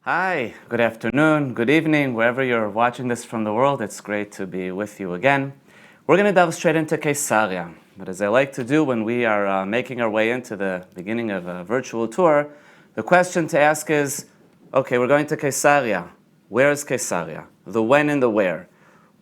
Hi, good afternoon, good evening, wherever you're watching this from the world. It's great to be with you again. We're going to delve straight into Caesarea. But as I like to do when we are making our way into the beginning of a virtual tour, the question to ask is, okay, we're going to Caesarea. Where is Caesarea? The when and the where.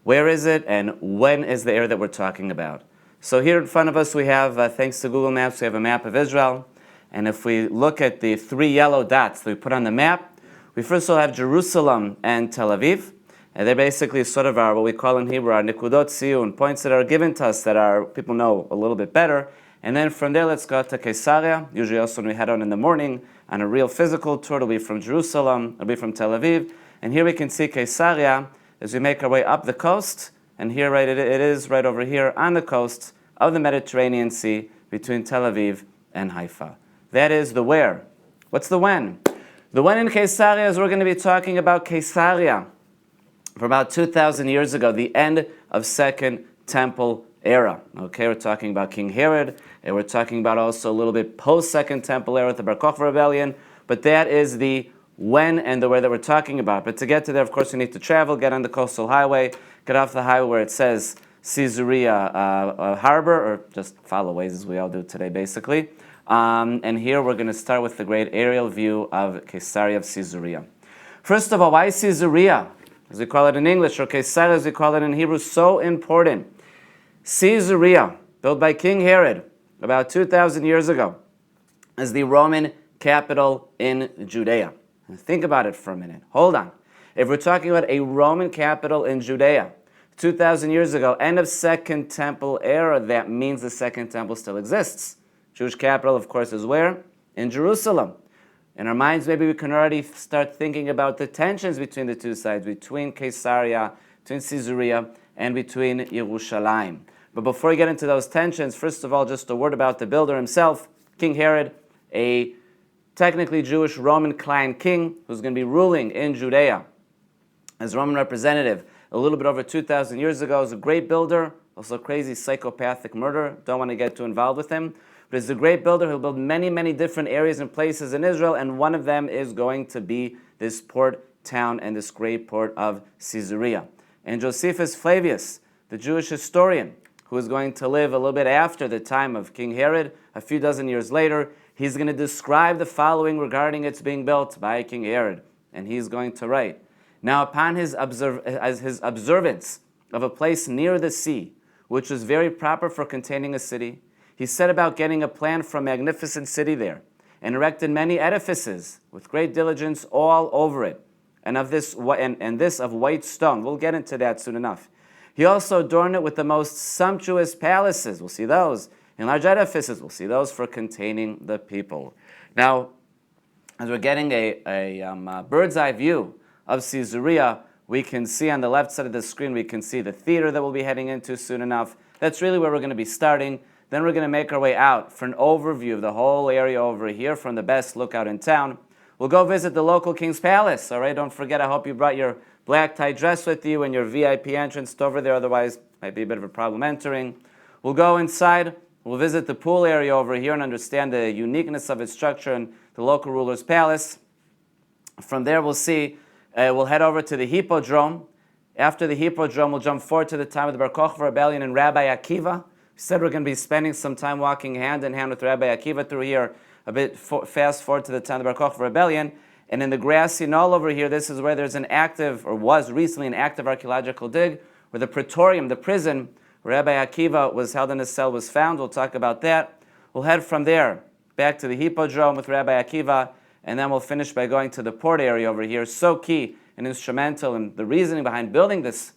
Where is it and when is the area that we're talking about? So here in front of us we have, thanks to Google Maps, we have a map of Israel. And if we look at the three yellow dots that we put on the map, we first of all have Jerusalem and Tel Aviv, and they're basically sort of our, what we call in Hebrew, our nikudot tziyun, points that are given to us that our people know a little bit better. And then from there, let's go to Caesarea. Usually also when we head out in the morning on a real physical tour, it'll be from Jerusalem, it'll be from Tel Aviv. And here we can see Caesarea as we make our way up the coast. And here, right, it is right over here on the coast of the Mediterranean Sea between Tel Aviv and Haifa. That is the where. What's the when? The when in Caesarea is we're going to be talking about Caesarea for about 2,000 years ago, the end of Second Temple era. Okay, we're talking about King Herod, and we're talking about also a little bit post-Second Temple era with the Bar Kochva rebellion, but that is the when and the where that we're talking about. But to get to there, of course, you need to travel, get on the coastal highway, get off the highway where it says Caesarea harbor, or just follow Waze as we all do today, basically. And here we're going to start with the great aerial view of Caesarea of Caesarea. First of all, why is Caesarea, as we call it in English, or Caesarea as we call it in Hebrew, so important? Caesarea, built by King Herod about 2,000 years ago, is the Roman capital in Judea. And think about it for a minute. Hold on. If we're talking about a Roman capital in Judea, 2,000 years ago, end of Second Temple era, that means the Second Temple still exists. Jewish capital, of course, is where? In Jerusalem. In our minds, maybe we can already start thinking about the tensions between the two sides, between Caesarea, between Caesarea, and between Yerushalayim. But before we get into those tensions, first of all, just a word about the builder himself, King Herod, a technically Jewish Roman client king who's going to be ruling in Judea as Roman representative a little bit over 2,000 years ago. Is a great builder, also a crazy psychopathic murderer. Don't want to get too involved with him. But he's a great builder. He'll build many, many different areas and places in Israel, and one of them is going to be this port town and this great port of Caesarea. And Josephus Flavius, the Jewish historian, who is going to live a little bit after the time of King Herod, a few dozen years later, he's going to describe the following regarding its being built by King Herod. And he's going to write, "Now upon his observance of a place near the sea, which was very proper for containing a city, he set about getting a plan for a magnificent city there, and erected many edifices with great diligence all over it, and this of white stone." We'll get into that soon enough. He also adorned it with the most sumptuous palaces. We'll see those. And large edifices. We'll see those for containing the people. Now, as we're getting a bird's eye view of Caesarea, we can see on the left side of the screen, we can see the theater that we'll be heading into soon enough. That's really where we're going to be starting. Then we're going to make our way out for an overview of the whole area over here from the best lookout in town. We'll go visit the local King's Palace. All right, don't forget, I hope you brought your black tie dress with you and your VIP entrance over there. Otherwise, might be a bit of a problem entering. We'll go inside. We'll visit the pool area over here and understand the uniqueness of its structure and the local ruler's palace. From there, we'll head over to the Hippodrome. After the Hippodrome, we'll jump forward to the time of the Bar Kochva rebellion and Rabbi Akiva. We said we're going to be spending some time walking hand in hand with Rabbi Akiva through here, a bit fast forward to the time of the Bar Kochva rebellion. And in the grassy knoll over here, this is where there's an active, or was recently an active archaeological dig, where the Praetorium, the prison, where Rabbi Akiva was held in his cell, was found. We'll talk about that. We'll head from there back to the Hippodrome with Rabbi Akiva, and then we'll finish by going to the port area over here. So key and instrumental in the reasoning behind building this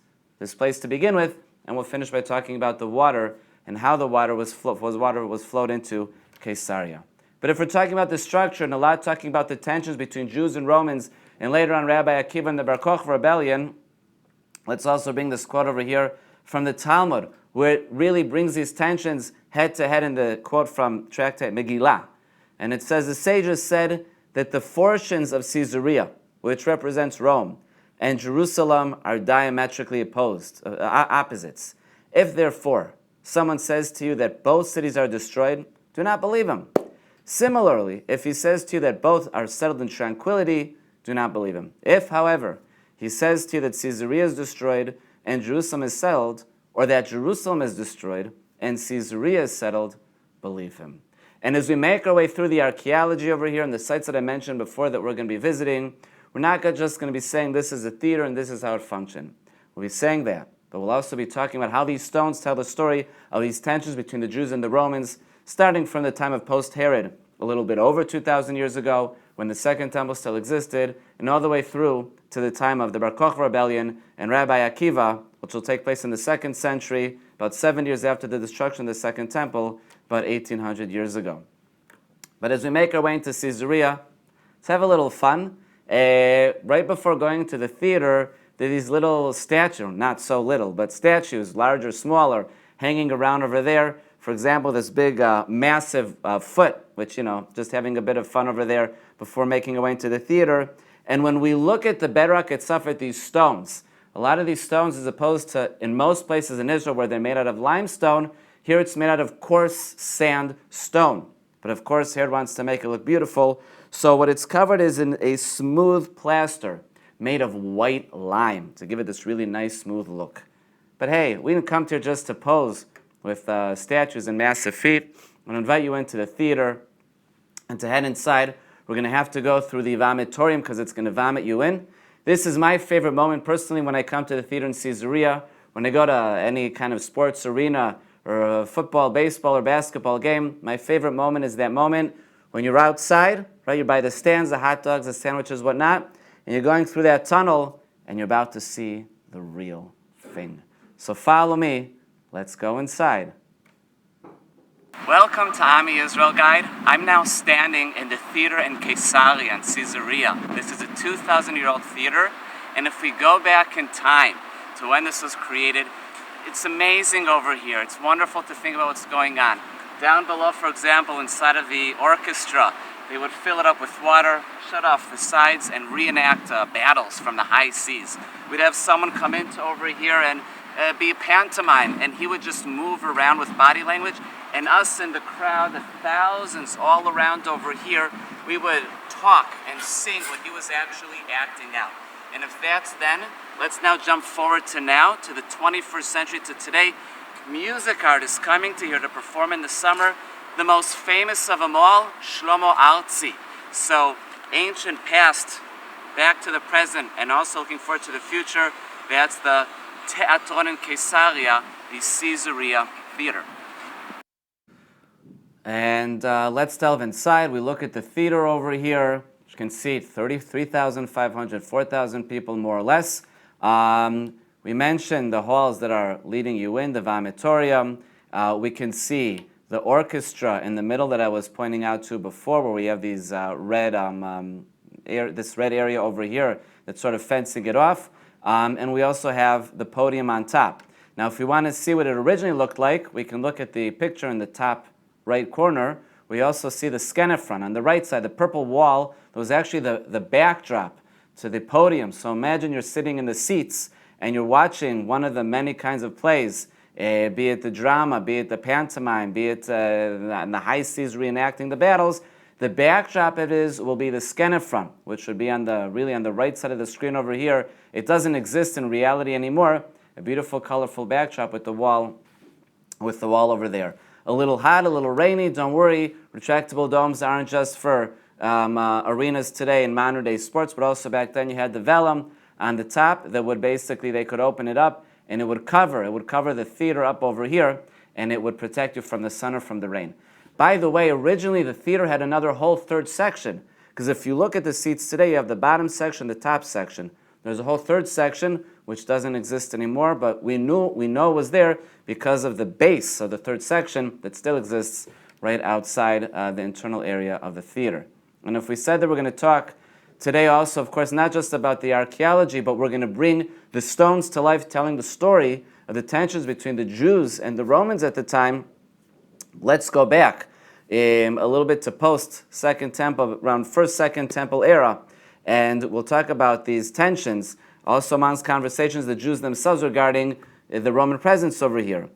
place to begin with. And we'll finish by talking about the water and how the water was flowed into Caesarea. But if we're talking about the structure, and a lot talking about the tensions between Jews and Romans, and later on Rabbi Akiva and the Bar Kochva rebellion, let's also bring this quote over here from the Talmud, where it really brings these tensions head to head in the quote from Tractate Megillah. And it says, the sages said that the fortunes of Caesarea, which represents Rome, and Jerusalem are diametrically opposites. If therefore someone says to you that both cities are destroyed, do not believe him. Similarly, if he says to you that both are settled in tranquility, do not believe him. If, however, he says to you that Caesarea is destroyed and Jerusalem is settled, or that Jerusalem is destroyed and Caesarea is settled, believe him. And as we make our way through the archaeology over here and the sites that I mentioned before that we're going to be visiting, we're not just going to be saying this is a theater and this is how it functioned. We'll be saying that, but we'll also be talking about how these stones tell the story of these tensions between the Jews and the Romans, starting from the time of post-Herod, a little bit over 2,000 years ago, when the Second Temple still existed, and all the way through to the time of the Bar Kochva rebellion and Rabbi Akiva, which will take place in the 2nd century, about 7 years after the destruction of the Second Temple, about 1,800 years ago. But as we make our way into Caesarea, let's have a little fun. Right before going to the theater, there are these little statues, not so little, but statues, larger, smaller, hanging around over there. For example, this big, massive foot, which, just having a bit of fun over there before making our way into the theater. And when we look at the bedrock itself, at these stones, a lot of these stones, as opposed to in most places in Israel where they're made out of limestone, here it's made out of coarse sand stone. But of course, Herod wants to make it look beautiful. So what it's covered is in a smooth plaster made of white lime to give it this really nice, smooth look. But hey, we didn't come here just to pose with statues and massive feet. I'm going to invite you into the theater, and to head inside, we're going to have to go through the vomitorium because it's going to vomit you in. This is my favorite moment personally when I come to the theater in Caesarea. When I go to any kind of sports arena or a football, baseball, or basketball game, my favorite moment is that moment when you're outside, right? You're by the stands, the hot dogs, the sandwiches, whatnot, and you're going through that tunnel, and you're about to see the real thing. So follow me. Let's go inside. Welcome to Ami Israel Guide. I'm now standing in the theater in Caesarea in Caesarea. This is a 2,000-year-old theater, and if we go back in time to when this was created, it's amazing over here. It's wonderful to think about what's going on. Down below, for example, inside of the orchestra, they would fill it up with water, shut off the sides, and reenact battles from the high seas. We'd have someone come into over here and be a pantomime, and he would just move around with body language, and us in the crowd, the thousands all around over here, we would talk and sing what he was actually acting out. And if that's then, let's now jump forward to now, to the 21st century, to today. Music artists coming to here to perform in the summer. The most famous of them all, Shlomo Artzi. So ancient past, back to the present, and also looking forward to the future. That's the Teatron in Caesarea, the Caesarea Theater. And let's delve inside. We look at the theater over here, which can seat 33,500, 4,000 people more or less. We mentioned the halls that are leading you in, the vomitorium. We can see the orchestra in the middle that I was pointing out to before, where we have these this red area over here that's sort of fencing it off. And we also have the podium on top. Now, if we want to see what it originally looked like, we can look at the picture in the top right corner. We also see the skenefron on the right side, the purple wall. That was actually the backdrop to the podium. So imagine you're sitting in the seats and you're watching one of the many kinds of plays, be it the drama, be it the pantomime, be it the high seas reenacting the battles. The backdrop will be the skenefron, which would be really on the right side of the screen over here. It doesn't exist in reality anymore. A beautiful, colorful backdrop with the wall over there. A little hot, a little rainy. Don't worry, retractable domes aren't just for arenas today in modern day sports, but also back then you had the vellum on the top that would basically, they could open it up and it would cover the theater up over here, and it would protect you from the sun or from the rain. By the way, originally the theater had another whole third section, because if you look at the seats today, you have the bottom section, the top section. There's a whole third section which doesn't exist anymore, but we know it was there because of the base of the third section that still exists right outside the internal area of the theater. And if we said that we're going to talk today also, of course, not just about the archaeology, but we're going to bring the stones to life, telling the story of the tensions between the Jews and the Romans at the time, let's go back a little bit to post-Second Temple, around First, Second Temple era, and we'll talk about these tensions, also amongst conversations the Jews themselves regarding the Roman presence over here.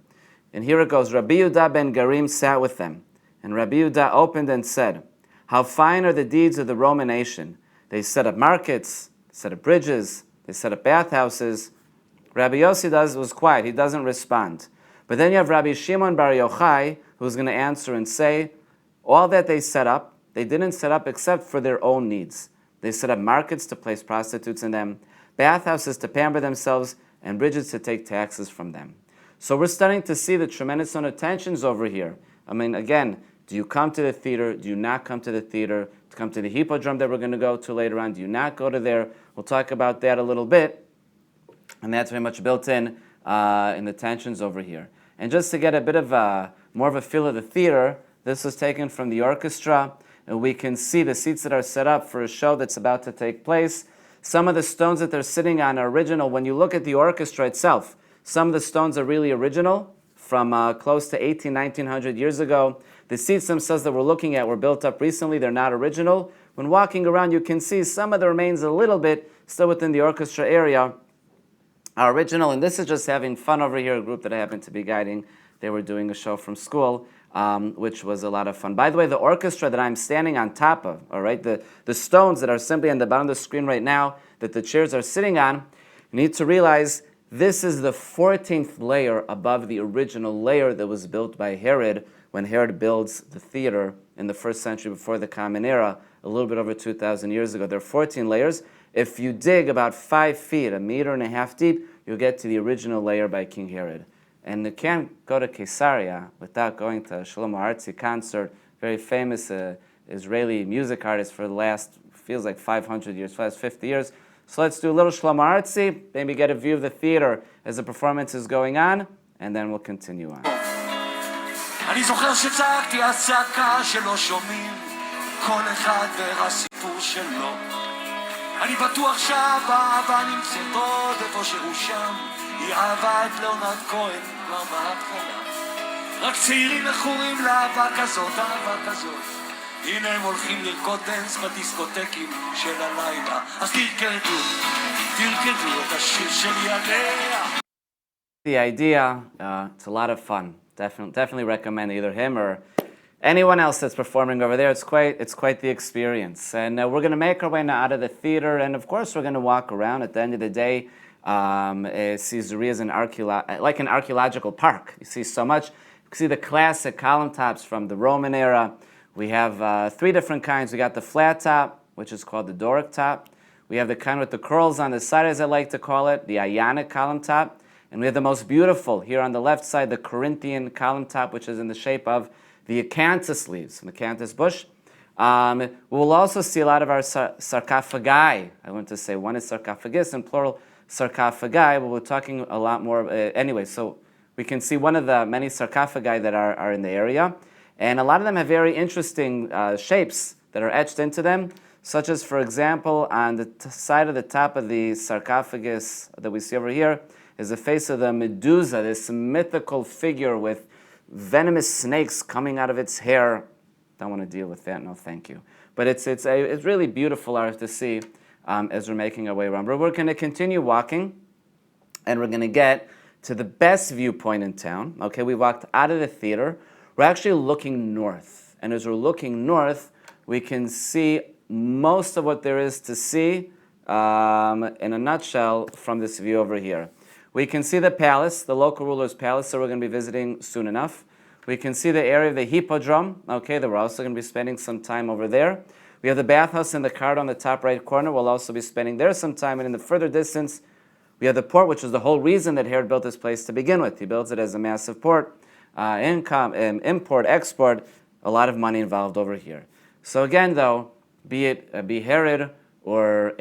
And here it goes. Rabbi Yehuda ben Garim sat with them, and Rabbi Yehuda opened and said, "How fine are the deeds of the Roman nation! They set up markets, they set up bridges, they set up bathhouses. Rabbi Yossi was quiet. He doesn't respond. But then you have Rabbi Shimon Bar Yochai, who's going to answer and say, all that they set up, they didn't set up except for their own needs. They set up markets to place prostitutes in them, bathhouses to pamper themselves, and bridges to take taxes from them. So we're starting to see the tremendous amount of tensions over here. I mean, again, do you come to the theater? Do you not come to the theater? To come to the Hippodrome that we're going to go to later on? Do you not go to there? We'll talk about that a little bit. And that's very much built in the tensions over here. And just to get a bit of more of a feel of the theater, this was taken from the orchestra. And we can see the seats that are set up for a show that's about to take place. Some of the stones that they're sitting on are original. When you look at the orchestra itself, some of the stones are really original from close to 1900 years ago. The seats themselves that we're looking at were built up recently. They're not original. When walking around, you can see some of the remains a little bit still within the orchestra area are original. And this is just having fun over here, a group that I happen to be guiding. They were doing a show from school, which was a lot of fun. By the way, the orchestra that I'm standing on top of, all right, the stones that are simply on the bottom of the screen right now that the chairs are sitting on, you need to realize this is the 14th layer above the original layer that was built by Herod when Herod builds the theater in the 1st century before the Common Era, a little bit over 2,000 years ago. There are 14 layers. If you dig about 5 feet, 1.5 meters deep, you'll get to the original layer by King Herod. And you can't go to Caesarea without going to Shlomo Artzi concert, very famous Israeli music artist for the last, feels like 500 years, last 50 years. So let's do a little Shlomo Artzi, maybe get a view of the theater as the performance is going on, and then we'll continue on. אני זוכר שצעקתי הצעקה שלא שומעים כל אחד והסיפור שלו אני בטוח שהאהבה נמצאת עוד איפה שהוא שם היא אהבה את ליאונרד כהן כבר בהתחלה רק צעירים מכורים לאהבה כזאת הנה הם הולכים לרקוד דנס בדיסקוטקים של הלילה אז תרקדו את השיר שלי עליה. The idea, it's a lot of fun. Definitely recommend either him or anyone else that's performing over there. It's quite the experience. And we're going to make our way now out of the theater, and of course we're going to walk around. At the end of the day, Caesarea is like an archaeological park. You see so much. You can see the classic column tops from the Roman era. We have 3 different kinds. We got the flat top, which is called the Doric top. We have the kind with the curls on the side, as I like to call it, the Ionic column top. And we have the most beautiful, here on the left side, the Corinthian column top, which is in the shape of the acanthus leaves, the acanthus bush. We will also see a lot of our sarcophagi. I want to say one is sarcophagus and plural sarcophagi, but we're talking a lot more. Anyway, so we can see one of the many sarcophagi that are in the area. And a lot of them have very interesting shapes that are etched into them, such as, for example, on the side of the top of the sarcophagus that we see over here, is the face of the Medusa, this mythical figure with venomous snakes coming out of its hair. Don't want to deal with that, no thank you. But it's really beautiful art to see as we're making our way around. But we're going to continue walking, and we're going to get to the best viewpoint in town. Okay, we walked out of the theater. We're actually looking north. And as we're looking north, we can see most of what there is to see in a nutshell from this view over here. We can see the palace, the local ruler's palace, that we're going to be visiting soon enough. We can see the area of the Hippodrome, okay, that we're also going to be spending some time over there. We have the bathhouse and the card on the top right corner. We'll also be spending there some time. And in the further distance, we have the port, which is the whole reason that Herod built this place to begin with. He builds it as a massive port. Import, export, a lot of money involved over here. So again, though, be Herod or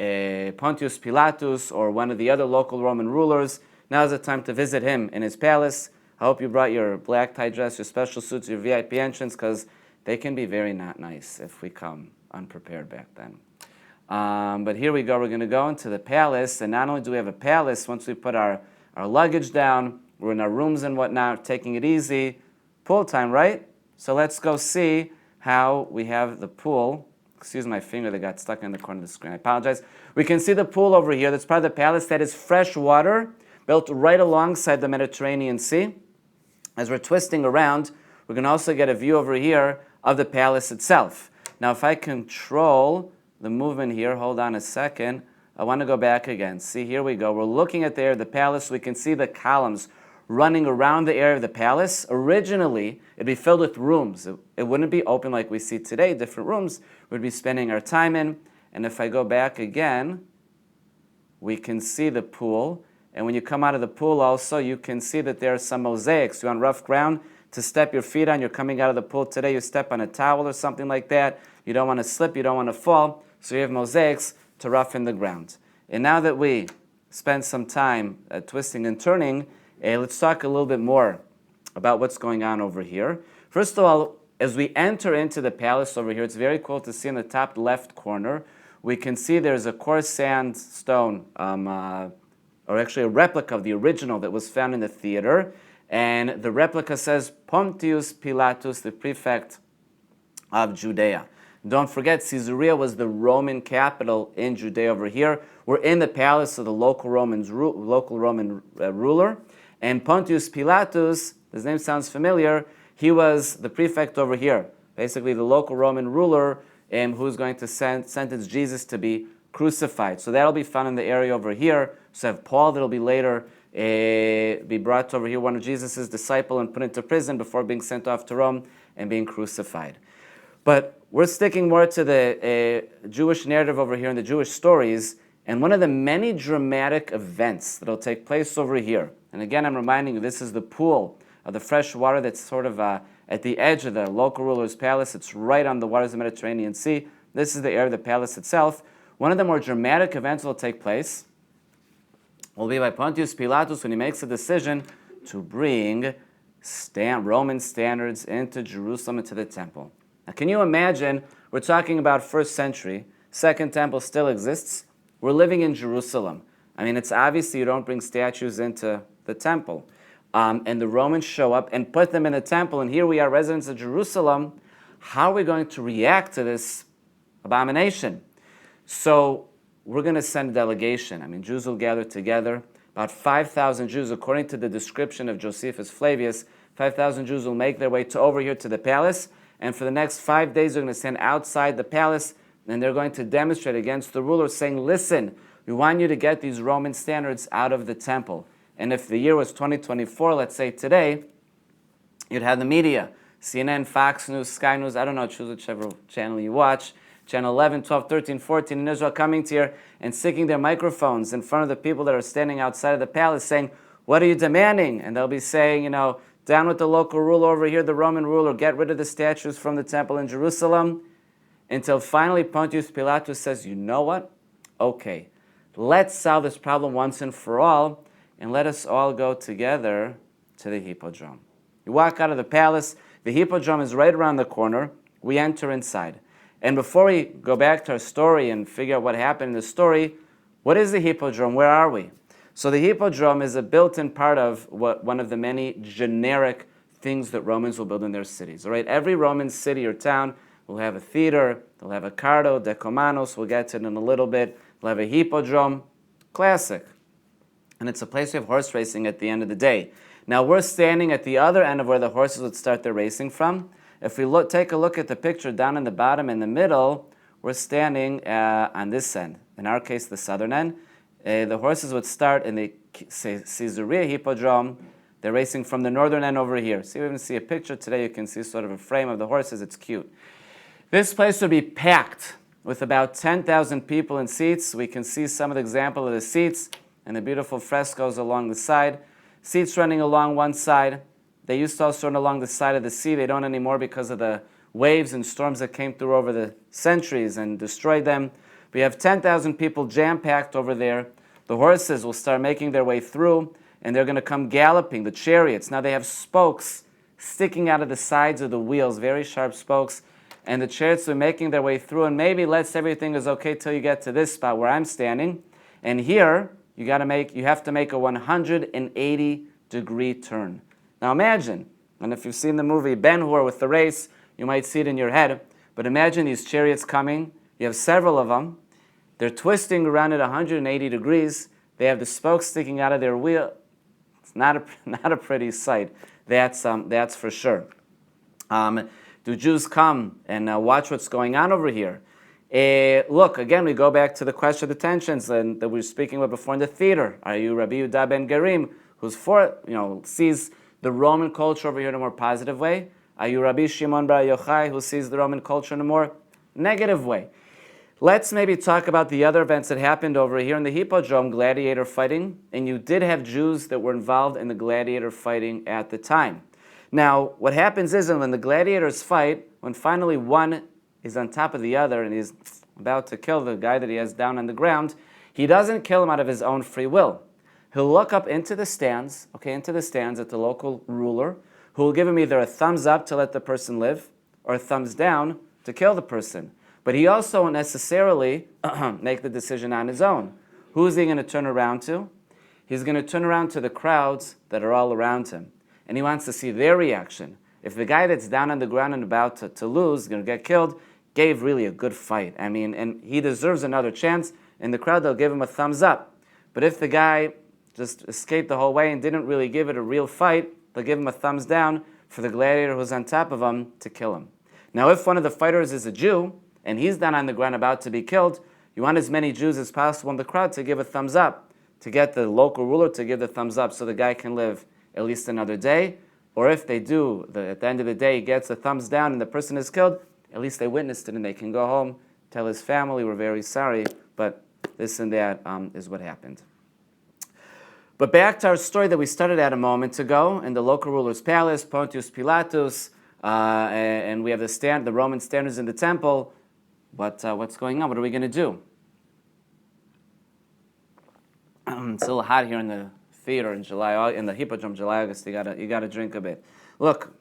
Pontius Pilatus or one of the other local Roman rulers, now's the time to visit him in his palace. I hope you brought your black tie dress, your special suits, your VIP entrance, because they can be very not nice if we come unprepared back then. But here we go. We're going to go into the palace, and not only do we have a palace, once we put our luggage down, we're in our rooms and whatnot, taking it easy. Pool time, right? So let's go see how we have the pool. Excuse my finger that got stuck in the corner of the screen. I apologize. We can see the pool over here. That's part of the palace. That is fresh water, built right alongside the Mediterranean Sea. As we're twisting around, we're going to also get a view over here of the palace itself. Now, if I control the movement here. Hold on a second. I want to go back again. See, here we go. We're looking at the area of the palace. We can see the columns running around the area of the palace. Originally, it'd be filled with rooms. It wouldn't be open like we see today, different rooms we'd be spending our time in. And if I go back again, we can see the pool. And when you come out of the pool also, you can see that there are some mosaics. You're on rough ground to step your feet on. You're coming out of the pool today, you step on a towel or something like that. You don't want to slip, you don't want to fall. So you have mosaics to roughen the ground. And now that we spent some time twisting and turning, let's talk a little bit more about what's going on over here. First of all, as we enter into the palace over here, it's very cool to see in the top left corner, we can see there's a coarse sandstone, or actually a replica of the original that was found in the theater. And the replica says Pontius Pilatus, the prefect of Judea. Don't forget, Caesarea was the Roman capital in Judea over here. We're in the palace of the local Roman ruler. And Pontius Pilatus, his name sounds familiar, he was the prefect over here, basically the local Roman ruler who's going to sentence Jesus to be crucified. So that'll be found in the area over here. So have Paul that'll be later be brought over here, one of Jesus' disciples, and put into prison before being sent off to Rome and being crucified. But we're sticking more to the Jewish narrative over here and the Jewish stories, and one of the many dramatic events that'll take place over here. And again, I'm reminding you, this is the pool of the fresh water that's sort of at the edge of the local ruler's palace. It's right on the waters of the Mediterranean Sea. This is the area of the palace itself. One of the more dramatic events that will take place will be by Pontius Pilatus when he makes a decision to bring Roman standards into Jerusalem, into the temple. Now, can you imagine, we're talking about 1st century, Second Temple still exists. We're living in Jerusalem. I mean, it's obviously you don't bring statues into the temple. And the Romans show up and put them in the temple, and here we are, residents of Jerusalem. How are we going to react to this abomination? So we're going to send a delegation. I mean, Jews will gather together. About 5,000 Jews, according to the description of Josephus Flavius, 5,000 Jews will make their way over here to the palace. And for the next 5 days, they're going to stand outside the palace, and they're going to demonstrate against the ruler, saying, listen, we want you to get these Roman standards out of the temple. And if the year was 2024, let's say today, you'd have the media, CNN, Fox News, Sky News, I don't know, choose whichever channel you watch, Channel 11, 12, 13, 14 in Israel, coming to here and sticking their microphones in front of the people that are standing outside of the palace saying, what are you demanding? And they'll be saying, down with the local ruler over here, the Roman ruler, get rid of the statues from the temple in Jerusalem. Until finally Pontius Pilatus says, you know what? Okay, let's solve this problem once and for all, and let us all go together to the Hippodrome. You walk out of the palace, the Hippodrome is right around the corner, we enter inside. And before we go back to our story and figure out what happened in the story, what is the Hippodrome? Where are we? So the Hippodrome is a built-in part of one of the many generic things that Romans will build in their cities. All right, every Roman city or town will have a theater, they'll have a cardo, decomanos, we'll get to it in a little bit, they'll have a Hippodrome, classic. And it's a place we have horse racing at the end of the day. Now we're standing at the other end of where the horses would start their racing from. If we take a look at the picture down in the bottom in the middle, we're standing on this end, in our case the southern end. The horses would start in the Caesarea Hippodrome. They're racing from the northern end over here. See, we even see a picture today. You can see sort of a frame of the horses. It's cute. This place would be packed with about 10,000 people in seats. We can see some of the example of the seats and the beautiful frescoes along the side. Seats running along one side. They used to also run along the side of the sea. They don't anymore because of the waves and storms that came through over the centuries and destroyed them. We have 10,000 people jam-packed over there. The horses will start making their way through, and they're going to come galloping, the chariots. Now they have spokes sticking out of the sides of the wheels, very sharp spokes, and the chariots are making their way through, and maybe everything is okay till you get to this spot where I'm standing. And here, you have to make a 180-degree turn. Now imagine, and if you've seen the movie Ben-Hur with the race, you might see it in your head, but imagine these chariots coming. You have several of them. They're twisting around at 180 degrees. They have the spokes sticking out of their wheel. It's not a pretty sight. That's for sure. Do Jews come and watch what's going on over here? Look, again, we go back to the question of the tensions and that we were speaking about before in the theater. Are you Rabbi Yehuda ben Gerim, who's sees the Roman culture over here in a more positive way? Are you Rabbi Shimon bar Yochai, who sees the Roman culture in a more negative way? Let's maybe talk about the other events that happened over here in the Hippodrome, gladiator fighting, and you did have Jews that were involved in the gladiator fighting at the time. Now, what happens is when the gladiators fight, when finally one is on top of the other and he's about to kill the guy that he has down on the ground, he doesn't kill him out of his own free will. He'll look up into the stands, at the local ruler, who will give him either a thumbs up to let the person live or a thumbs down to kill the person. But he also won't necessarily make the decision on his own. Who's he going to turn around to? He's going to turn around to the crowds that are all around him. And he wants to see their reaction. If the guy that's down on the ground and about to lose, going to get killed, gave really a good fight. And he deserves another chance. In the crowd, they'll give him a thumbs up. But if the guy just escaped the whole way and didn't really give it a real fight, they'll give him a thumbs down for the gladiator who's on top of him to kill him. Now, if one of the fighters is a Jew, and he's down on the ground about to be killed, you want as many Jews as possible in the crowd to give a thumbs up, to get the local ruler to give the thumbs up so the guy can live at least another day. Or if they do, at the end of the day, he gets a thumbs down and the person is killed, at least they witnessed it and they can go home, tell his family, we're very sorry, but this and that is what happened. But back to our story that we started at a moment ago, in the local ruler's palace, Pontius Pilatus, and we have the Roman standards in the temple. What's going on? What are we going to do? It's a little hot here in the theater in July, in the Hippodrome, July, August. You gotta drink a bit. Look,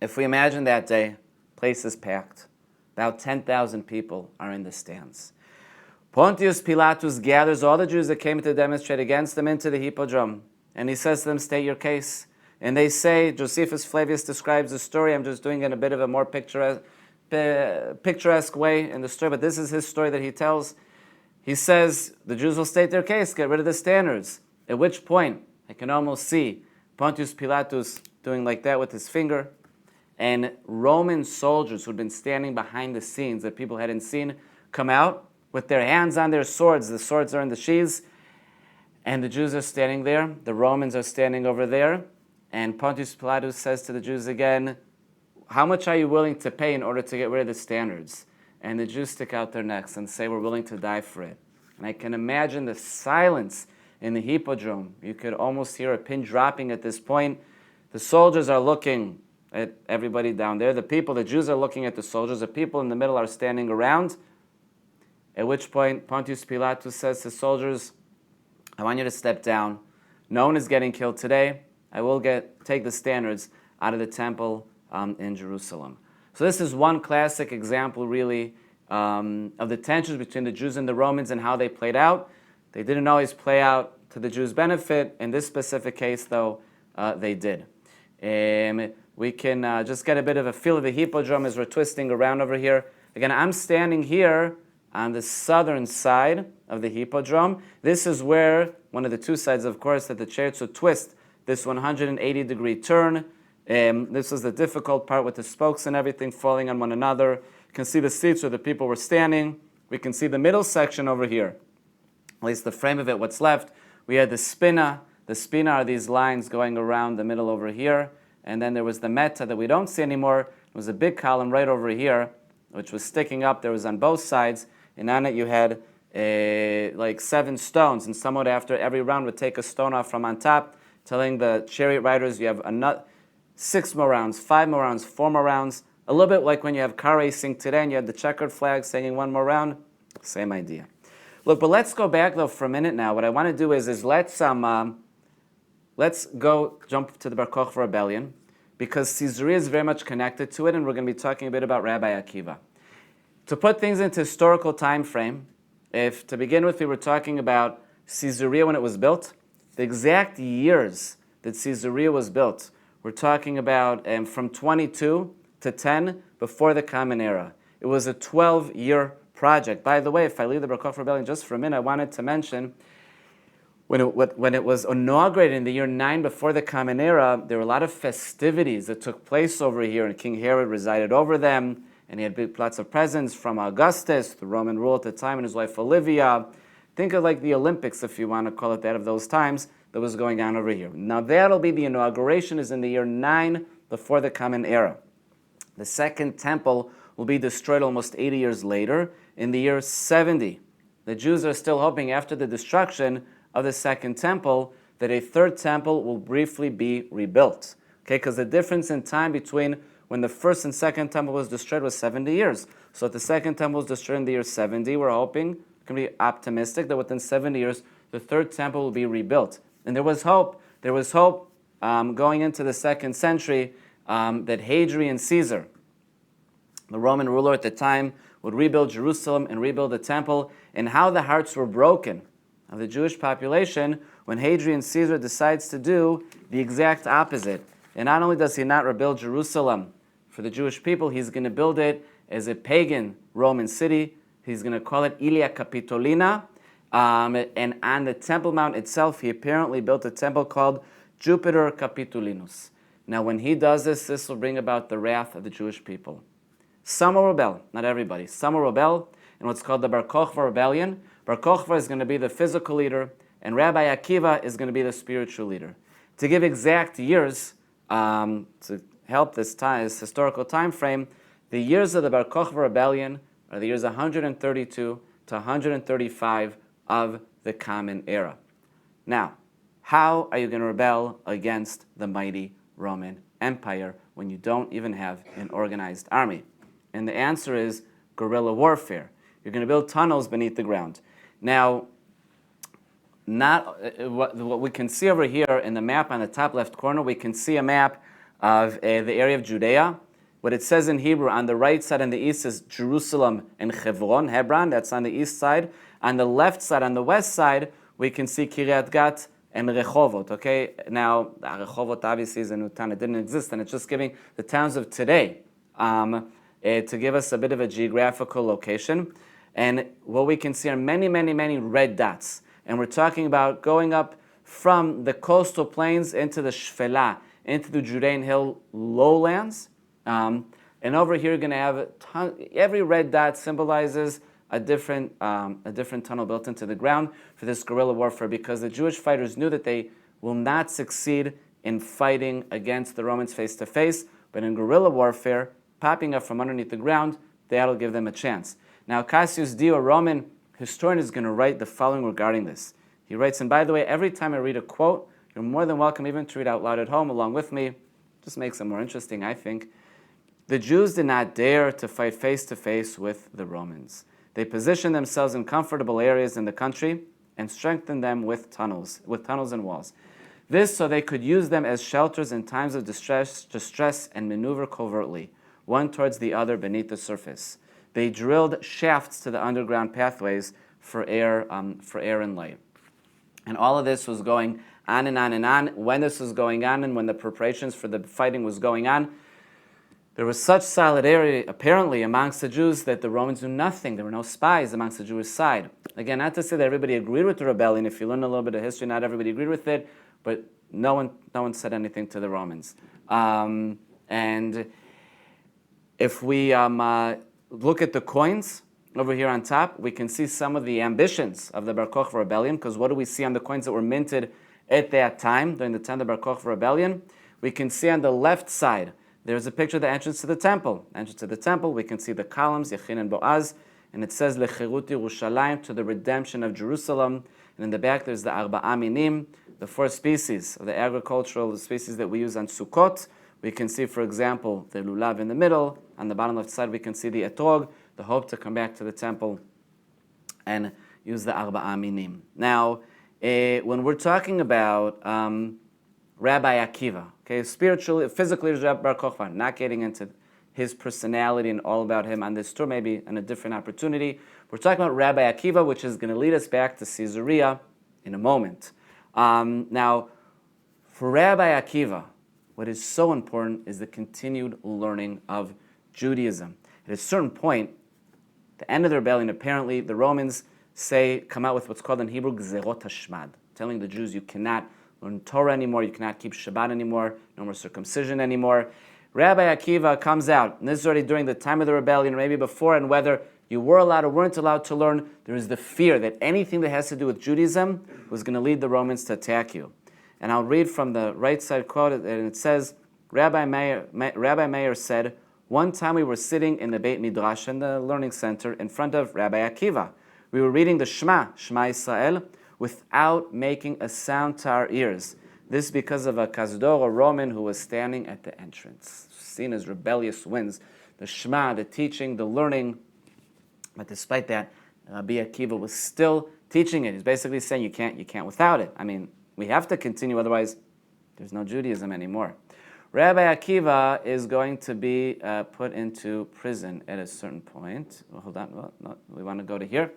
if we imagine that day, place is packed. About 10,000 people are in the stands. Pontius Pilatus gathers all the Jews that came to demonstrate against him into the Hippodrome, and he says to them, "State your case." And they say, Josephus Flavius describes the story. I'm just doing it in a bit of a more picturesque way in the story, but this is his story that he tells. He says, the Jews will state their case, get rid of the standards. At which point, I can almost see Pontius Pilatus doing like that with his finger, and Roman soldiers who'd been standing behind the scenes that people hadn't seen come out with their hands on their swords. The swords are in the sheaths, and the Jews are standing there. The Romans are standing over there, and Pontius Pilatus says to the Jews again, how much are you willing to pay in order to get rid of the standards? And the Jews stick out their necks and say, we're willing to die for it. And I can imagine the silence in the Hippodrome. You could almost hear a pin dropping at this point. The soldiers are looking at everybody down there. The Jews are looking at the soldiers. The people in the middle are standing around. At which point, Pontius Pilatus says to soldiers, I want you to step down. No one is getting killed today. I will take the standards out of the temple in Jerusalem. So this is one classic example, really, of the tensions between the Jews and the Romans and how they played out. They didn't always play out to the Jews' benefit. In this specific case, though, they did. We can just get a bit of a feel of the Hippodrome as we're twisting around over here. Again, I'm standing here on the southern side of the Hippodrome. This is where, one of the two sides, of course, that the chariot would twist this 180-degree turn. This was the difficult part with the spokes and everything falling on one another. You can see the seats where the people were standing. We can see the middle section over here, at least the frame of it, what's left. We had the spina. The spina are these lines going around the middle over here. And then there was the meta that we don't see anymore. It was a big column right over here, which was sticking up. There was on both sides. And on it you had like 7 stones. And someone after every round would take a stone off from on top, telling the chariot riders you have 6 more rounds, 5 more rounds, 4 more rounds. A little bit like when you have car racing today and you have the checkered flag saying 1 more round. Same idea. Look, but let's go back though for a minute now. What I want to do is let's go jump to the Bar Kochva rebellion, because Caesarea is very much connected to it, and we're going to be talking a bit about Rabbi Akiva. To put things into historical time frame, if to begin with we were talking about Caesarea when it was built, the exact years that Caesarea was built, we're talking about from 22 to 10 before the Common Era. It was a 12-year project. By the way, if I leave the Bar Kochva rebellion just for a minute, I wanted to mention when it was inaugurated in the year 9 before the Common Era, there were a lot of festivities that took place over here, and King Herod resided over them. and he had lots of presents from Augustus, the Roman rule at the time, and his wife Olivia. Think of like the Olympics, if you want to call it that, of those times that was going on over here. Now that'll be the inauguration is in the year 9 before the Common Era. The second temple will be destroyed almost 80 years later in the year 70. The Jews are still hoping after the destruction of the second temple that a third temple will briefly be rebuilt. Okay, because the difference in time between when the first and second temple was destroyed was 70 years. So if the second temple was destroyed in the year 70, we're hoping, can be optimistic that within 70 years, the third temple will be rebuilt. And there was hope. There was hope going into the second century that Hadrian Caesar, the Roman ruler at the time, would rebuild Jerusalem and rebuild the temple, and how the hearts were broken of the Jewish population when Hadrian Caesar decides to do the exact opposite. And not only does he not rebuild Jerusalem for the Jewish people, he's going to build it as a pagan Roman city. He's going to call it Ilia Capitolina. And on the Temple Mount itself, he apparently built a temple called Jupiter Capitolinus. Now, when he does this, this will bring about the wrath of the Jewish people. Some will rebel, not everybody. Some will rebel in what's called the Bar Kochva rebellion. Bar Kochva is going to be the physical leader, and Rabbi Akiva is going to be the spiritual leader. To give exact years, to help this historical time frame, the years of the Bar Kochva rebellion are the years 132 to 135 of the Common Era. Now, how are you going to rebel against the mighty Roman Empire when you don't even have an organized army? And the answer is guerrilla warfare. You're going to build tunnels beneath the ground. Now, what we can see over here in the map on the top left corner, we can see a map of the area of Judea. What it says in Hebrew, on the right side on the east is Jerusalem and Hebron, that's on the east side. On the left side, on the west side, we can see Kiryat Gat and Rehovot. Okay, now Rehovot obviously is a new town; it didn't exist, and it's just giving the towns of today to give us a bit of a geographical location. And what we can see are many, many, many red dots, and we're talking about going up from the coastal plains into the Shfela, into the Judean hill lowlands. And over here, you're going to have every red dot symbolizes a different tunnel built into the ground for this guerrilla warfare, because the Jewish fighters knew that they will not succeed in fighting against the Romans face to face, but in guerrilla warfare, popping up from underneath the ground, that'll give them a chance. Now, Cassius Dio, a Roman historian, is going to write the following regarding this. He writes, and by the way, every time I read a quote, you're more than welcome even to read out loud at home along with me. Just makes it more interesting, I think. The Jews did not dare to fight face to face with the Romans. They positioned themselves in comfortable areas in the country and strengthened them with tunnels and walls. This so they could use them as shelters in times of distress and maneuver covertly, one towards the other beneath the surface. They drilled shafts to the underground pathways for air and light. And all of this was going on and on and on. When this was going on and when the preparations for the fighting was going on, there was such solidarity, apparently, amongst the Jews that the Romans knew nothing. There were no spies amongst the Jewish side. Again, not to say that everybody agreed with the rebellion. If you learn a little bit of history, not everybody agreed with it, but no one said anything to the Romans. And if we look at the coins over here on top, we can see some of the ambitions of the Bar Kochva rebellion, because what do we see on the coins that were minted at that time, during the time of the Bar Kochva rebellion? We can see on the left side, there's a picture of the entrance to the temple. Entrance to the temple, we can see the columns, Yachin and Boaz, and it says, Lechirut Yerushalayim, to the redemption of Jerusalem. And in the back, there's the Arba'a Minim, the 4 species of the agricultural species that we use on Sukkot. We can see, for example, the Lulav in the middle. On the bottom left side, we can see the Etrog, the hope to come back to the temple and use the Arba'a Minim. Now, when we're talking about Rabbi Akiva, okay, spiritually, physically, Bar Kochva, not getting into his personality and all about him on this tour, maybe in a different opportunity. We're talking about Rabbi Akiva, which is going to lead us back to Caesarea in a moment. Now, for Rabbi Akiva, what is so important is the continued learning of Judaism. At a certain point, the end of the rebellion, apparently, the Romans come out with what's called in Hebrew, Gzerot Hashmad, telling the Jews you cannot learn Torah anymore, you cannot keep Shabbat anymore, no more circumcision anymore. Rabbi Akiva comes out, and this is already during the time of the rebellion, or maybe before, and whether you were allowed or weren't allowed to learn, there is the fear that anything that has to do with Judaism was going to lead the Romans to attack you. And I'll read from the right side quote, and it says, Rabbi Meir said, one time we were sitting in the Beit Midrash, in the learning center, in front of Rabbi Akiva. We were reading the Shema Yisrael, without making a sound to our ears. This because of a Kazdor, a Roman, who was standing at the entrance, seen as rebellious winds. The Shema, the teaching, the learning. But despite that, Rabbi Akiva was still teaching it. He's basically saying you can't without it. I mean, we have to continue, otherwise there's no Judaism anymore. Rabbi Akiva is going to be put into prison at a certain point. Well, hold on, no, we want to go to here.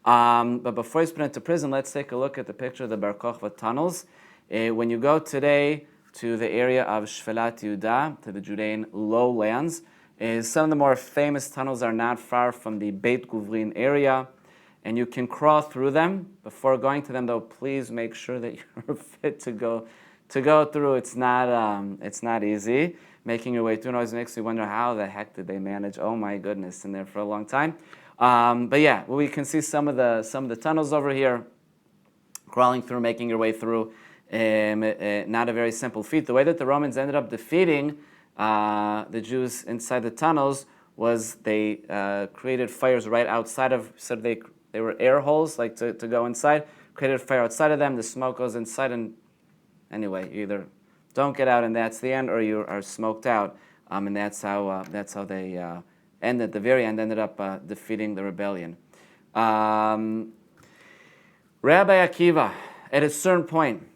But before he's put into prison, let's take a look at the picture of the Bar Kochva tunnels. When you go today to the area of Shvelat Yehuda, to the Judean lowlands, some of the more famous tunnels are not far from the Beit Guvrin area, and you can crawl through them. Before going to them, though, please make sure that you're fit to go through. It's not easy. Making your way through always makes me wonder how the heck did they manage. Oh my goodness, in there for a long time. But yeah, we can see some of the tunnels over here, crawling through, making your way through. Not a very simple feat. The way that the Romans ended up defeating the Jews inside the tunnels was they created fires right outside of. So they were air holes, like to go inside. Created a fire outside of them. The smoke goes inside, and anyway, you either don't get out, and that's the end, or you are smoked out. And that's how they ended. At the very end, ended up defeating the rebellion. Rabbi Akiva, at a certain point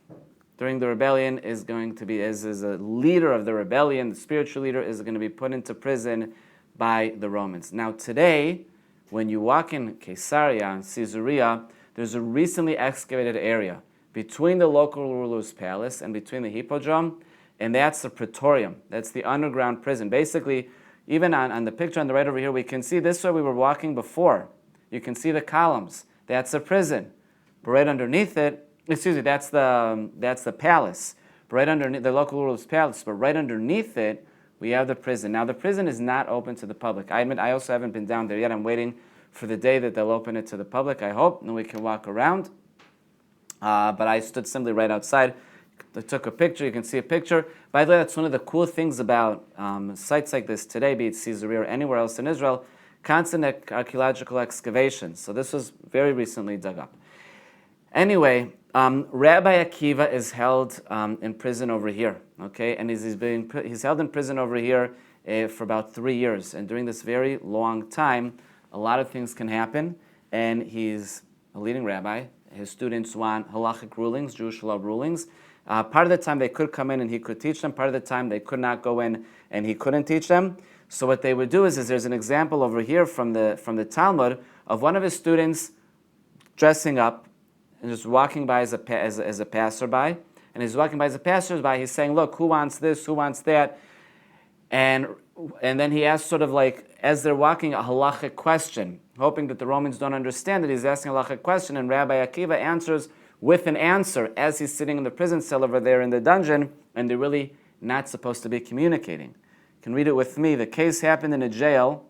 during the rebellion, is going to be, as a leader of the rebellion, the spiritual leader, is going to be put into prison by the Romans. Now today, when you walk in Caesarea and Caesarea, there's a recently excavated area between the local ruler's palace and between the Hippodrome, and that's the Praetorium. That's the underground prison. Basically, even on the picture on the right over here, we can see this where we were walking before. You can see the columns. That's the prison. But right underneath it, that's the palace. But right underneath the local ruler's palace, but right underneath it, we have the prison. Now the prison is not open to the public. I admit I also haven't been down there yet. I'm waiting for the day that they'll open it to the public, I hope, and we can walk around. But I stood simply right outside. I took a picture. You can see a picture. By the way, that's one of the cool things about sites like this today, be it Caesarea or anywhere else in Israel, constant archaeological excavations. So this was very recently dug up. Anyway, Rabbi Akiva is held in prison over here, okay? And he's held in prison over here for about 3 years. And during this very long time, a lot of things can happen. And he's a leading rabbi. His students want halachic rulings, Jewish law rulings. Part of the time they could come in and he could teach them. Part of the time they could not go in and he couldn't teach them. So what they would do is there's an example over here from the Talmud of one of his students dressing up and just walking by as a passerby. And he's walking by as a passerby. He's saying, "Look, who wants this? Who wants that?" And then he asks, sort of like as they're walking, a halachic question, hoping that the Romans don't understand that he's asking a halachic question. And Rabbi Akiva answers with an answer as he's sitting in the prison cell over there in the dungeon, and they're really not supposed to be communicating. You can read it with me. The case happened in a jail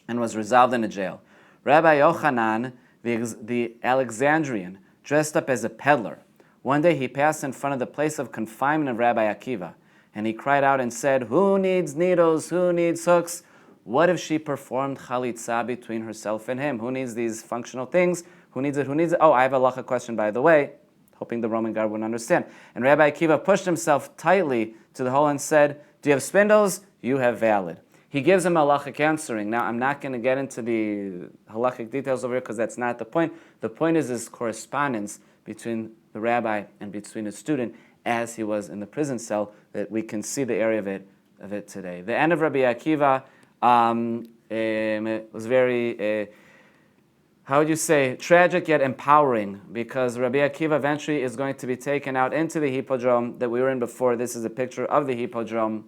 and was resolved in a jail. Rabbi Yochanan, the Alexandrian, dressed up as a peddler. One day he passed in front of the place of confinement of Rabbi Akiva, and he cried out and said, "Who needs needles? Who needs hooks? What if she performed chalitza between herself and him? Who needs these functional things? Who needs it? Who needs it? Oh, I have a halacha question, by the way," hoping the Roman guard wouldn't understand. And Rabbi Akiva pushed himself tightly to the hole and said, "Do you have spindles? You have valid." He gives him a halachic answering. Now, I'm not going to get into the halachic details over here because that's not the point. The point is this correspondence between the rabbi and between his student as he was in the prison cell, that we can see the area of it today. The end of Rabbi Akiva was very, how would you say, tragic yet empowering, because Rabbi Akiva eventually is going to be taken out into the Hippodrome that we were in before. This is a picture of the Hippodrome.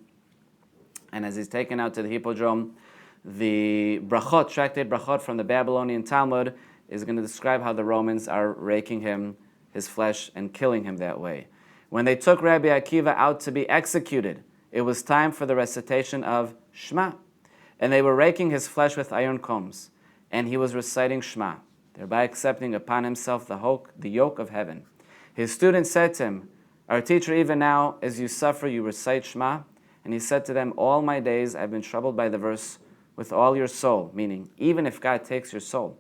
And as he's taken out to the Hippodrome, the brachot, tractate brachot from the Babylonian Talmud, is going to describe how the Romans are raking him, his flesh, and killing him that way. When they took Rabbi Akiva out to be executed, it was time for the recitation of Shema. And they were raking his flesh with iron combs, and he was reciting Shema, thereby accepting upon himself the yoke of heaven. His students said to him, "Our teacher, even now, as you suffer, you recite Shema." And he said to them, "All my days I've been troubled by the verse, with all your soul," meaning, even if God takes your soul.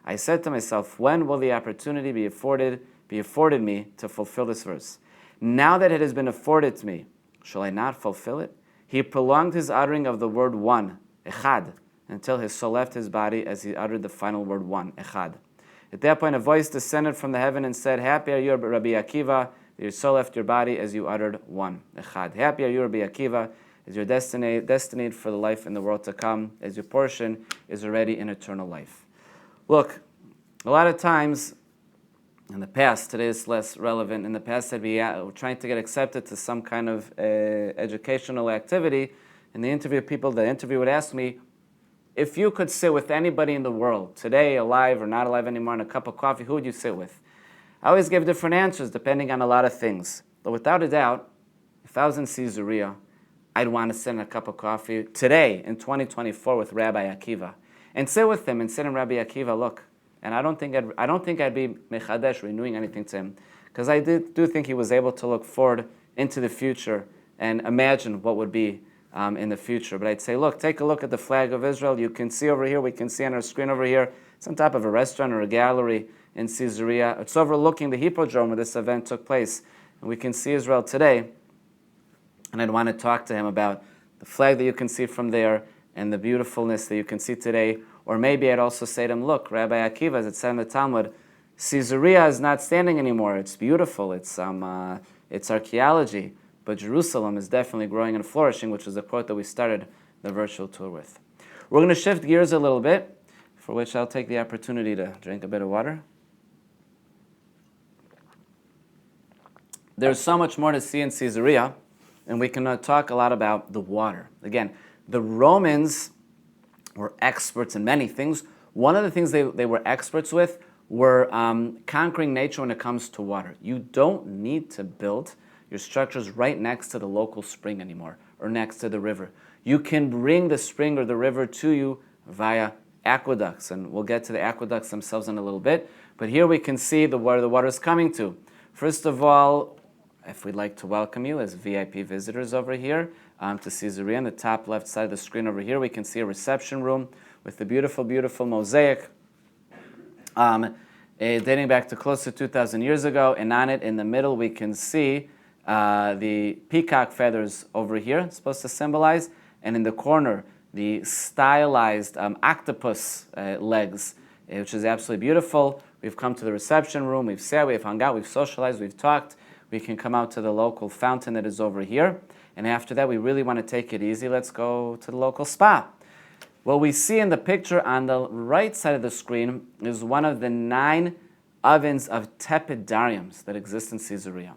I said to myself, when will the opportunity be afforded me to fulfill this verse? Now that it has been afforded to me, shall I not fulfill it? He prolonged his uttering of the word one, echad, until his soul left his body as he uttered the final word one, echad. At that point, a voice descended from the heaven and said, "Happy are you, Rabbi Akiva, that your soul left your body as you uttered one, echad. Happy are you, Rabbi Akiva, as you're destined for the life in the world to come, as your portion is already in eternal life." Look, a lot of times, in the past, today is less relevant, in the past I'd be trying to get accepted to some kind of educational activity, and the interviewer would ask me, if you could sit with anybody in the world, today, alive or not alive anymore, in a cup of coffee, who would you sit with? I always give different answers depending on a lot of things. But without a doubt, if I was in Caesarea, I'd want to sit in a cup of coffee today in 2024 with Rabbi Akiva, and sit with him and sit in Rabbi Akiva. Look, and I don't think I'd be mechadesh, renewing anything to him, because I do think he was able to look forward into the future and imagine what would be in the future. But I'd say, look, take a look at the flag of Israel. You can see over here, we can see on our screen over here, it's on top of a restaurant or a gallery in Caesarea. It's overlooking the Hippodrome where this event took place. And we can see Israel today. And I'd want to talk to him about the flag that you can see from there and the beautifulness that you can see today. Or maybe I'd also say to him, look, Rabbi Akiva, as it said in the Talmud, Caesarea is not standing anymore. It's beautiful. It's archaeology. But Jerusalem is definitely growing and flourishing, which is the quote that we started the virtual tour with. We're going to shift gears a little bit, for which I'll take the opportunity to drink a bit of water. There's so much more to see in Caesarea, and we can talk a lot about the water. Again, the Romans were experts in many things. One of the things they were experts with were conquering nature when it comes to water. You don't need to build your structures right next to the local spring anymore, or next to the river. You can bring the spring or the river to you via aqueducts, and we'll get to the aqueducts themselves in a little bit. But here we can see where the water is coming to. First of all, if we'd like to welcome you as VIP visitors over here to Caesarea, on the top left side of the screen over here, we can see a reception room with the beautiful, beautiful mosaic dating back to close to 2,000 years ago. And on it, in the middle, we can see the peacock feathers over here, it's supposed to symbolize, and in the corner, the stylized octopus legs, which is absolutely beautiful. We've come to the reception room, we've sat, we've hung out, we've socialized, we've talked. We can come out to the local fountain that is over here. And after that, we really want to take it easy. Let's go to the local spa. What we see in the picture on the right side of the screen is one of the 9 ovens of tepidariums that exist in Caesarea.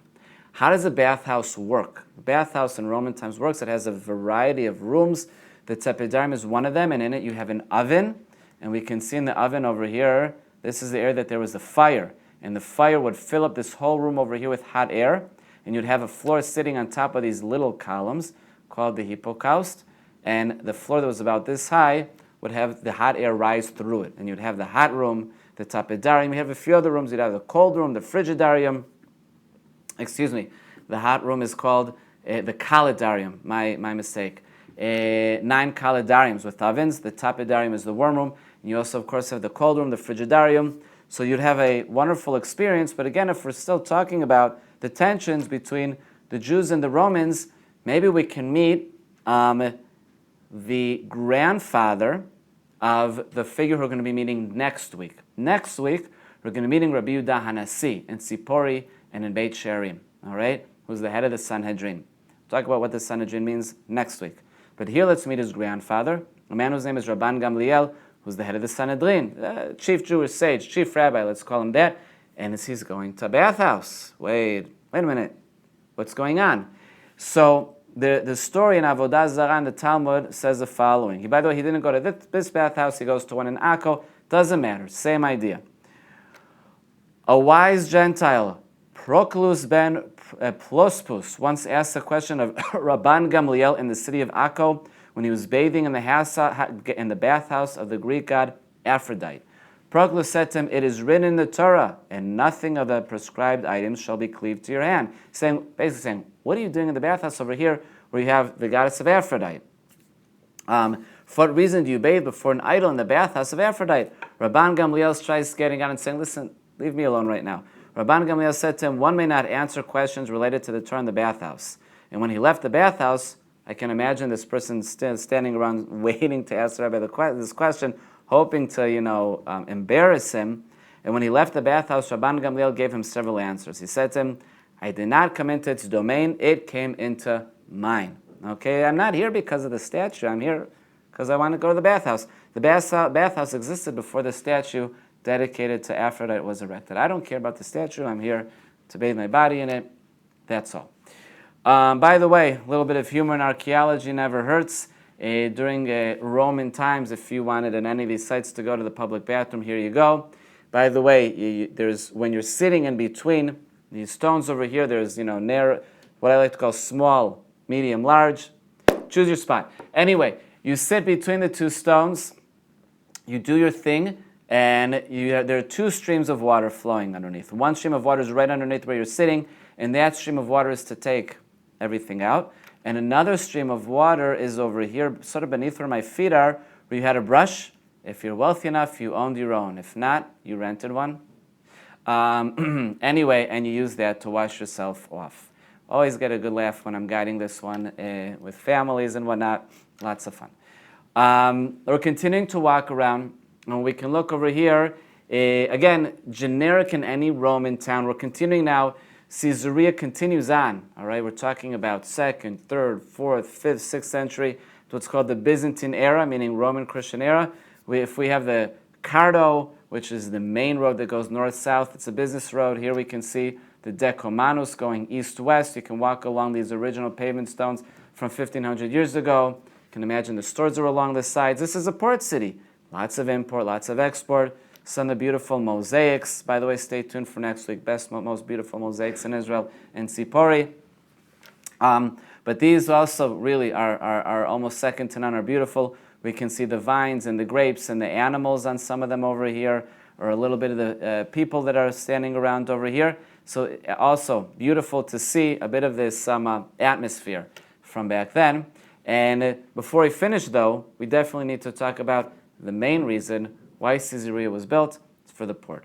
How does a bathhouse work? A bathhouse in Roman times works. It has a variety of rooms. The tepidarium is one of them, and in it you have an oven. And we can see in the oven over here, this is the area that there was a fire. And the fire would fill up this whole room over here with hot air. And you'd have a floor sitting on top of these little columns called the hippocaust. And the floor that was about this high would have the hot air rise through it. And you'd have the hot room, the tepidarium. You have a few other rooms. You'd have the cold room, the frigidarium. The hot room is called the kalidarium, my mistake. 9 kalidariums with ovens. The tepidarium is the warm room. And you also, of course, have the cold room, the frigidarium. So you'd have a wonderful experience. But again, if we're still talking about the tensions between the Jews and the Romans, maybe we can meet the grandfather of the figure who are going to be meeting next week. Next week, we're going to be meeting Rabbi Yehuda Hanasi in Tzipori and in Beit Sherim, all right? Who's the head of the Sanhedrin. We'll talk about what the Sanhedrin means next week. But here, let's meet his grandfather, a man whose name is Rabban Gamliel, who's the head of the Sanhedrin, chief Jewish sage, chief rabbi, let's call him that. And as he's going to a bathhouse. Wait a minute. What's going on? So the story in Avodah Zarah in the Talmud says the following. By the way, he didn't go to this bathhouse. He goes to one in Akko. Doesn't matter. Same idea. A wise Gentile, Proclus ben Plospus once asked a question of Rabban Gamliel in the city of Akko when he was bathing in the bathhouse of the Greek god Aphrodite. Proclus said to him, "It is written in the Torah, and nothing of the prescribed items shall be cleaved to your hand." Basically saying, what are you doing in the bathhouse over here where you have the goddess of Aphrodite? For what reason do you bathe before an idol in the bathhouse of Aphrodite? Rabban Gamliel tries getting out and saying, listen, leave me alone right now. Rabban Gamliel said to him, one may not answer questions related to the Torah in the bathhouse. And when he left the bathhouse, I can imagine this person standing around waiting to ask the Rabbi this question, hoping to, embarrass him. And when he left the bathhouse, Rabban Gamliel gave him several answers. He said to him, I did not come into its domain, it came into mine. Okay, I'm not here because of the statue, I'm here because I want to go to the bathhouse. The bathhouse existed before the statue dedicated to Aphrodite was erected. I don't care about the statue, I'm here to bathe my body in it, that's all. By the way, a little bit of humor in archaeology never hurts. During Roman times, if you wanted at any of these sites to go to the public bathroom, here you go. By the way, when you're sitting in between these stones over here, there's narrow, what I like to call small, medium, large. Choose your spot. Anyway, you sit between the two stones, you do your thing, and there are two streams of water flowing underneath. One stream of water is right underneath where you're sitting, and that stream of water is to take everything out. And another stream of water is over here, sort of beneath where my feet are, where you had a brush. If you're wealthy enough, you owned your own. If not, you rented one. Anyway, and you use that to wash yourself off. Always get a good laugh when I'm guiding this one with families and whatnot. Lots of fun. We're continuing to walk around, and we can look over here. Again, generic in any Roman town. We're continuing now. Caesarea continues on, all right? We're talking about 2nd, 3rd, 4th, 5th, 6th century, what's called the Byzantine era, meaning Roman Christian era. If we have the Cardo, which is the main road that goes north-south, it's a business road. Here we can see the Decomanus going east-west. You can walk along these original pavement stones from 1,500 years ago. You can imagine the stores are along the sides. This is a port city. Lots of import, lots of export. Some of the beautiful mosaics. By the way, stay tuned for next week. Most beautiful mosaics in Israel and Sipori. But these also really are almost second to none, are beautiful. We can see the vines and the grapes and the animals on some of them over here, or a little bit of the people that are standing around over here. So also beautiful to see a bit of this atmosphere from back then. And before we finish, though, we definitely need to talk about the main reason why Caesarea was built. It's for the port.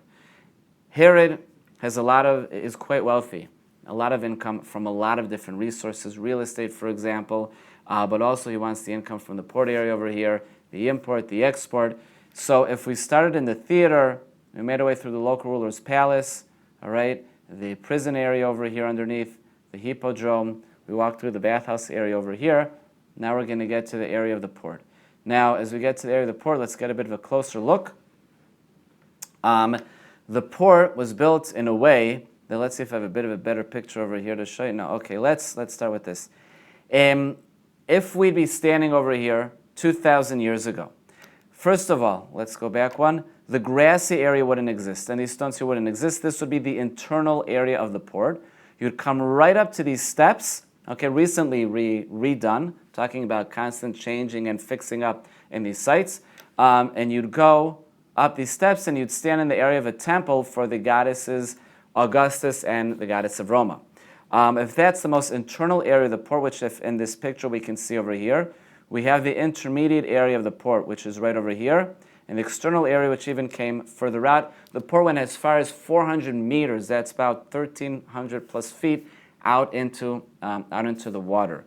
Herod is quite wealthy, a lot of income from a lot of different resources, real estate, for example, but also he wants the income from the port area over here, the import, the export. So if we started in the theater, we made our way through the local ruler's palace, all right, the prison area over here underneath, the Hippodrome, we walked through the bathhouse area over here, now we're going to get to the area of the port. Now, as we get to the area of the port, let's get a bit of a closer look. The port was built in a way that, let's see if I have a bit of a better picture over here to show you. No, okay, let's start with this. If we'd be standing over here 2,000 years ago, first of all, let's go back one. The grassy area wouldn't exist, and these stones here wouldn't exist. This would be the internal area of the port. You'd come right up to these steps, okay, recently redone, talking about constant changing and fixing up in these sites. And you'd go up these steps and you'd stand in the area of a temple for the goddesses Augustus and the goddess of Roma. If that's the most internal area of the port, which if in this picture we can see over here, we have the intermediate area of the port, which is right over here, and the external area, which even came further out. The port went as far as 400 meters, that's about 1,300 plus feet, out into the water.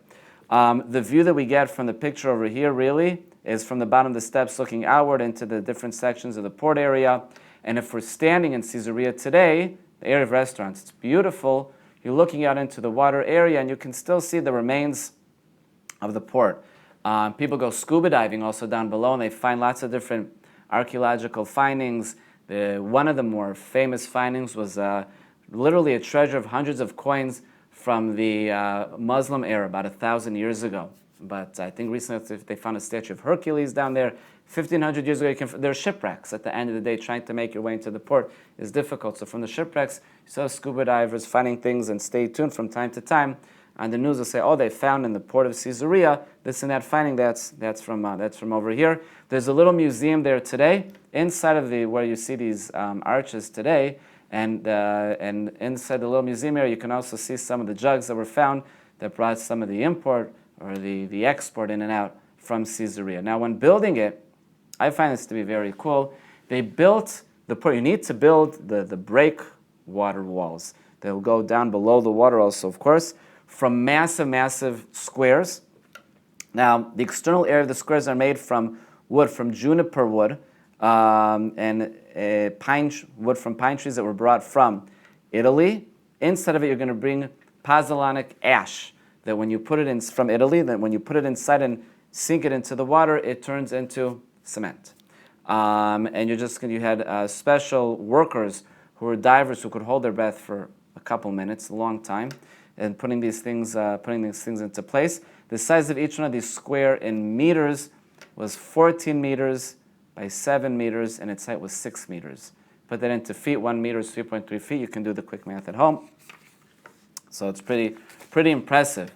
The view that we get from the picture over here really is from the bottom of the steps looking outward into the different sections of the port area. And if we're standing in Caesarea today, the area of restaurants, it's beautiful. You're looking out into the water area and you can still see the remains of the port. People go scuba diving also down below and they find lots of different archaeological findings. One of the more famous findings was literally a treasure of hundreds of coins from the Muslim era about 1,000 years ago. but I think recently they found a statue of Hercules down there. 1,500 years ago, there are shipwrecks. At the end of the day, trying to make your way into the port is difficult. So from the shipwrecks, you saw scuba divers finding things, and stay tuned from time to time. On the news, will say, "Oh, they found in the port of Caesarea this and that finding." That's from over here. There's a little museum there today, inside of where you see these arches today, and inside the little museum area, you can also see some of the jugs that were found that brought some of the import or the export in and out from Caesarea. Now, when building it, I find this to be very cool. They built the port. You need to build the breakwater walls. They'll go down below the water also, of course, from massive squares. Now, the external area of the squares are made from wood, from juniper wood, and wood from pine trees that were brought from Italy. Inside of it, you're going to bring pozzolanic ash, that when you put it in from Italy, that when you put it inside and sink it into the water, it turns into cement. And you had special workers who were divers who could hold their breath for a couple minutes, a long time, and putting these things into place. The size of each one of these square in meters was 14 meters by 7 meters, and its height was 6 meters. Put that into feet. 1 meter is 3.3 feet. You can do the quick math at home. So it's pretty impressive.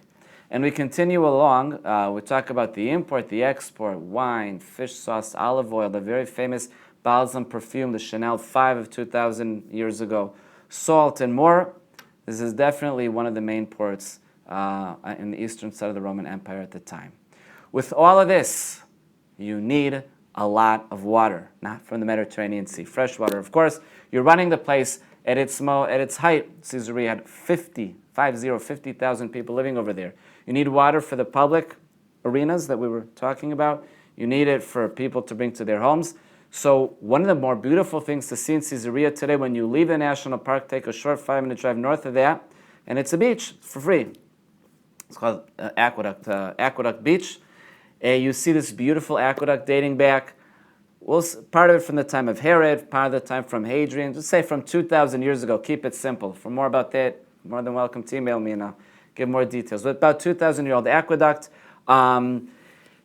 And we continue along. We talk about the import, the export, wine, fish sauce, olive oil, the very famous balsam perfume, the Chanel 5 of 2,000 years ago, salt, and more. This is definitely one of the main ports in the eastern side of the Roman Empire at the time. With all of this, you need a lot of water, not from the Mediterranean Sea. Fresh water, of course. You're running the place at its height. Caesarea had 50,000 people living over there. You need water for the public arenas that we were talking about. You need it for people to bring to their homes. So one of the more beautiful things to see in Caesarea today, when you leave the national park, take a short 5-minute drive north of that, and it's a beach for free. It's called Aqueduct Beach. You see this beautiful aqueduct dating back, part of it from the time of Herod, part of the time from Hadrian, just say from 2,000 years ago. Keep it simple. For more about that, more than welcome to email me and I'll give more details. But about 2,000-year-old aqueduct.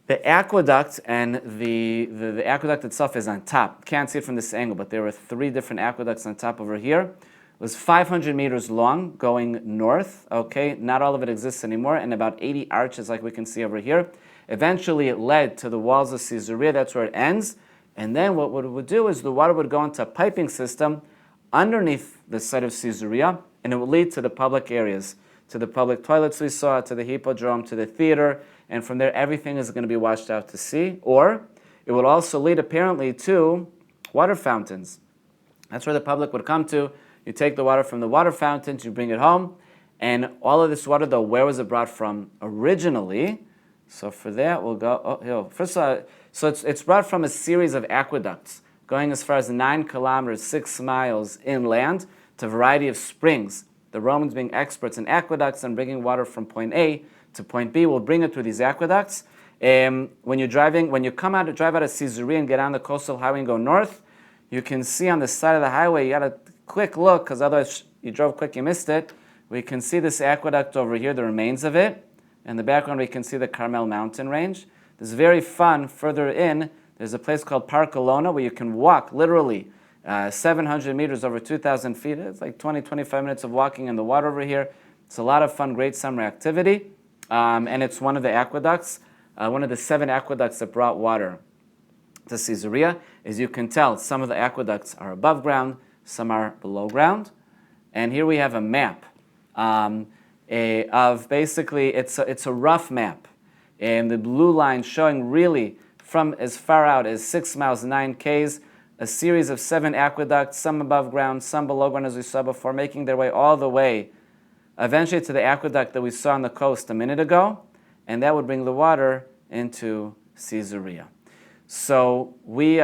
The aqueduct and the aqueduct itself is on top. Can't see it from this angle, but there were 3 different aqueducts on top over here. It was 500 meters long going north. Okay, not all of it exists anymore, and about 80 arches like we can see over here. Eventually it led to the walls of Caesarea. That's where it ends. And then what it would do is the water would go into a piping system underneath the site of Caesarea, and it would lead to the public areas, to the public toilets we saw, to the Hippodrome, to the theater, and from there everything is going to be washed out to sea. Or it would also lead apparently to water fountains. That's where the public would come to. You take the water from the water fountains, you bring it home, and all of this water, though, where was it brought from originally? So for that, we'll go, first of all, so it's brought from a series of aqueducts going as far as 9 kilometers, 6 miles inland, to a variety of springs. The Romans, being experts in aqueducts and bringing water from point A to point B, will bring it through these aqueducts. When you drive out of Caesarea and get on the coastal highway and go north, you can see on the side of the highway, you got a quick look, because otherwise you drove quick, you missed it. We can see this aqueduct over here, the remains of it. In the background, we can see the Carmel mountain range. This is very fun. Further in, there's a place called Bar Kochva where you can walk literally 700 meters over 2,000 feet. It's like 20-25 minutes of walking in the water over here. It's a lot of fun, great summer activity. And it's one of the aqueducts, one of the 7 aqueducts that brought water to Caesarea. As you can tell, some of the aqueducts are above ground, some are below ground. And here we have a map of basically, it's a rough map. And the blue line showing really from as far out as 6 miles, 9 Ks, a series of 7 aqueducts, some above ground, some below ground, as we saw before, making their way all the way eventually to the aqueduct that we saw on the coast a minute ago, and that would bring the water into Caesarea. So we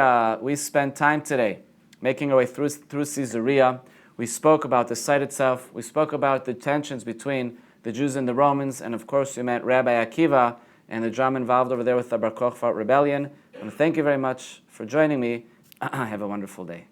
spent time today making our way through Caesarea. We spoke about the site itself. We spoke about the tensions between the Jews and the Romans, and of course we met Rabbi Akiva and the drama involved over there with the Bar Kochva rebellion. And thank you very much for joining me. Have a wonderful day.